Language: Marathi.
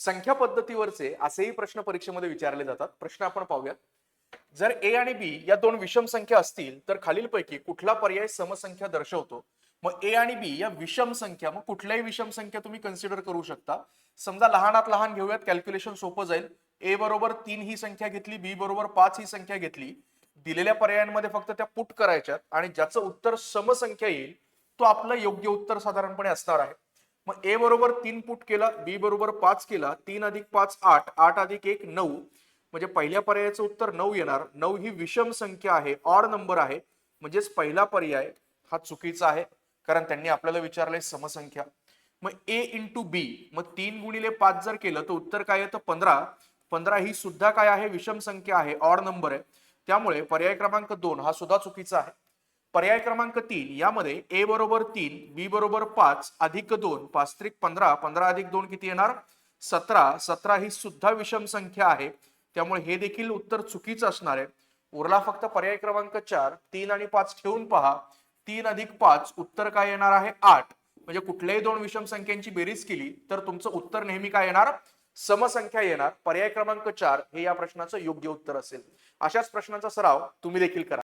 संख्या पद्धतीवरचे असेही प्रश्न परीक्षेमध्ये विचारले जातात. प्रश्न आपण पाहूयात. जर ए आणि बी या दोन विषम संख्या असतील तर खालीलपैकी कुठला पर्याय समसंख्या दर्शवतो? मग ए आणि बी या विषम संख्या, मग कुठल्याही विषम संख्या तुम्ही कन्सिडर करू शकता. समजा लहानात लहान घेऊयात, कॅल्क्युलेशन सोपं जाईल. ए बरोबर 3 ही संख्या घेतली, बी बरोबर 5 ही संख्या घेतली. दिलेल्या पर्यायांमध्ये फक्त त्या पुट करायच्यात आणि ज्याचं उत्तर समसंख्या येईल तो आपलं योग्य उत्तर साधारणपणे असणार आहे. मग ए बरोबर 3 पुट केला, बी बरोबर 5 केला, 3 अधिक 5 8, 8 अधिक 1 9. म्हणजे पहिल्या पर्यायाचं उत्तर 9 येणार. 9 ही विषम संख्या आहे, ऑड नंबर आहे. म्हणजेच पहिला पर्याय हा चुकीचा आहे, कारण त्यांनी आपल्याला विचारलंय समसंख्या. मग ए इंटू बी, मग 3 गुणिले 5 जर केलं तर उत्तर काय येतं? 15. 15 ही सुद्धा काय आहे? विषम संख्या आहे, ऑड नंबर आहे. त्यामुळे पर्याय क्रमांक 2 हा सुद्धा चुकीचा आहे. पर्याय क्रमांक 3 यामध्ये ए बरोबर 3, बी बरोबर 5 अधिक 2, 5 त्रिक 15, 15 अधिक 2 किती येणार? 17. 17 ही सुद्धा विषम संख्या आहे, त्यामुळे हे देखील उत्तर चुकीचं असणार आहे. उरला फक्त पर्याय क्रमांक 4. 3 आणि 5 ठेवून पहा. 3 अधिक 5 उत्तर काय येणार आहे? 8. म्हणजे कुठल्याही दोन विषम संख्यांची बेरीज केली तर तुमचं उत्तर नेहमी काय येणार? समसंख्या येणार. पर्याय क्रमांक 4 हे या प्रश्नाचं योग्य उत्तर असेल. अशाच प्रश्नांचा सराव तुम्ही देखील करा.